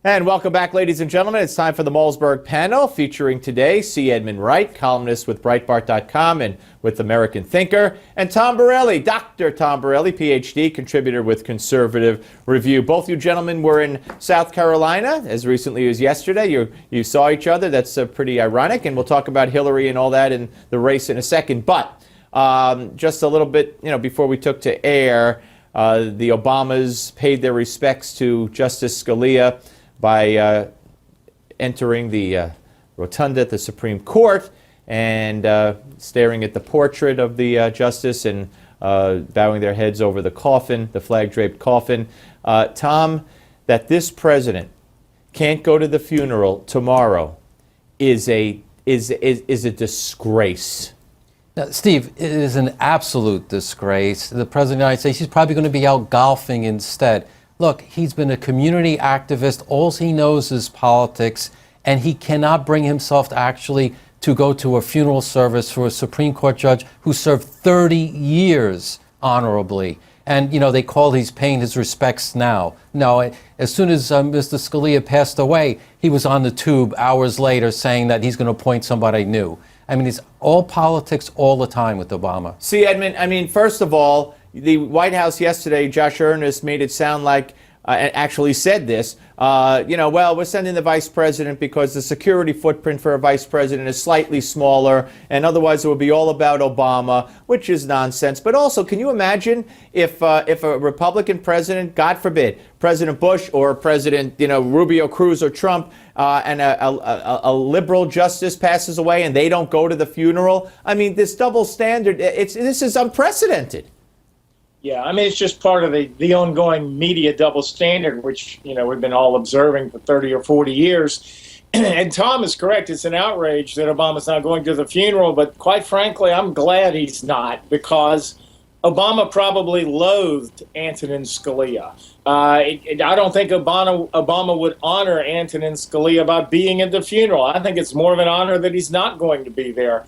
And welcome back, ladies and gentlemen. It's time for the Malzberg panel, featuring today C. Edmund Wright, columnist with Breitbart.com and with American Thinker, and Tom Borelli, Dr. Tom Borelli, Ph.D., contributor with Conservative Review. Both you gentlemen were in South Carolina as recently as yesterday. You saw each other. That's pretty ironic, and we'll talk about Hillary and all that in the race in a second. But just a little bit, before we took to air, the Obamas paid their respects to Justice Scalia by entering the rotunda at the Supreme Court and staring at the portrait of the justice and bowing their heads over the coffin, the flag-draped coffin. Tom, that this president can't go to the funeral tomorrow is a disgrace. Now, Steve, it is an absolute disgrace. The President of the United States, he's probably going to be out golfing instead. Look, he's been a community activist. All he knows is politics, and he cannot bring himself to go to a funeral service for a Supreme Court judge who served 30 years honorably. And, he's paying his respects now. No, as soon as Mr. Scalia passed away, he was on the tube hours later saying that he's going to appoint somebody new. I mean, it's all politics all the time with Obama. See, Edmund, first of all, the White House yesterday, Josh Earnest made it sound like, and actually said this, well, we're sending the vice president because the security footprint for a vice president is slightly smaller, and otherwise it would be all about Obama, which is nonsense. But also, can you imagine if a Republican president, God forbid, President Bush or President, Rubio, Cruz, or Trump, and a liberal justice passes away and they don't go to the funeral? I mean, this double standard, this is unprecedented. Yeah, it's just part of the ongoing media double standard, which, we've been all observing for 30 or 40 years. And Tom is correct. It's an outrage that Obama's not going to the funeral. But quite frankly, I'm glad he's not, because Obama probably loathed Antonin Scalia. I don't think Obama would honor Antonin Scalia by being at the funeral. I think it's more of an honor that he's not going to be there.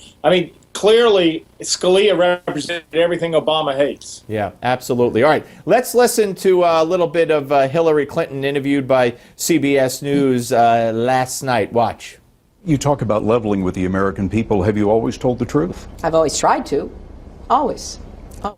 Clearly, Scalia represented everything Obama hates. Yeah, absolutely. All right, let's listen to a little bit of Hillary Clinton interviewed by CBS News last night. Watch. You talk about leveling with the American people. Have you always told the truth? I've always tried to. Always. Oh.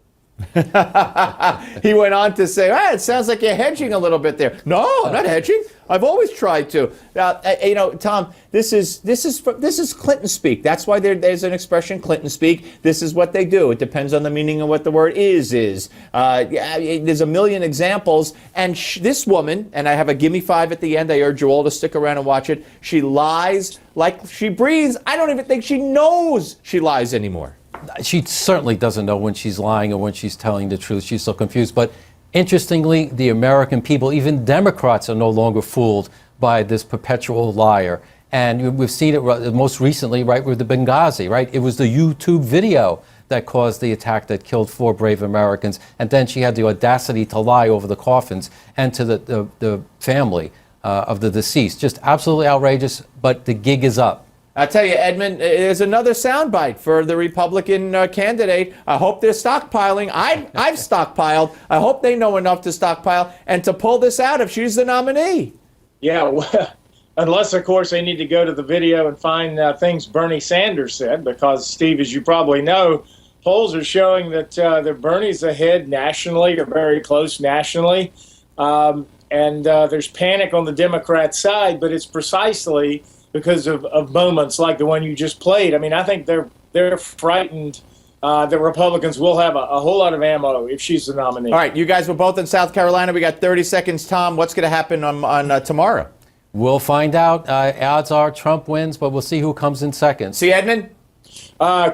He went on to say, it sounds like you're hedging a little bit there. No, I'm not hedging. I've always tried to. Tom, this is Clinton speak. That's why there's an expression, Clinton speak. This is what they do. It depends on the meaning of what the word is. There's a million examples. And this woman, and I have a gimme 5 at the end. I urge you all to stick around and watch it. She lies like she breathes. I don't even think she knows she lies anymore. She certainly doesn't know when she's lying or when she's telling the truth. She's so confused. But interestingly, the American people, even Democrats, are no longer fooled by this perpetual liar. And we've seen it most recently, right, with the Benghazi, right? It was the YouTube video that caused the attack that killed 4 brave Americans. And then she had the audacity to lie over the coffins and to the family of the deceased. Just absolutely outrageous, but the gig is up. I'll tell you, Edmund, there's another soundbite for the Republican candidate. I hope they're stockpiling. I've stockpiled. I hope they know enough to stockpile and to pull this out if she's the nominee. Yeah, well, unless, of course, they need to go to the video and find things Bernie Sanders said, because, Steve, as you probably know, polls are showing that Bernie's ahead nationally, or very close nationally, and there's panic on the Democrat side, but it's precisely because of moments like the one you just played. I think they're frightened that Republicans will have a whole lot of ammo if she's the nominee. All right, you guys were both in South Carolina. We got 30 seconds. Tom, what's going to happen on tomorrow? We'll find out. Odds are Trump wins, but we'll see who comes in second. See, Edmund?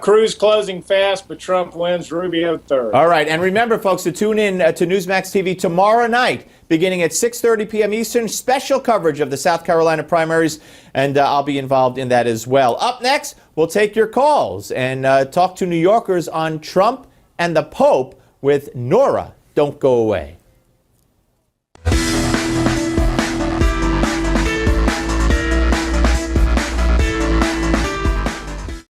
Cruz closing fast, but Trump wins, Rubio third. All right, and remember, folks, to tune in to Newsmax TV tomorrow night, beginning at 6:30 p.m. Eastern, special coverage of the South Carolina primaries, and I'll be involved in that as well. Up next, we'll take your calls and talk to New Yorkers on Trump and the Pope with Nora. Don't go away.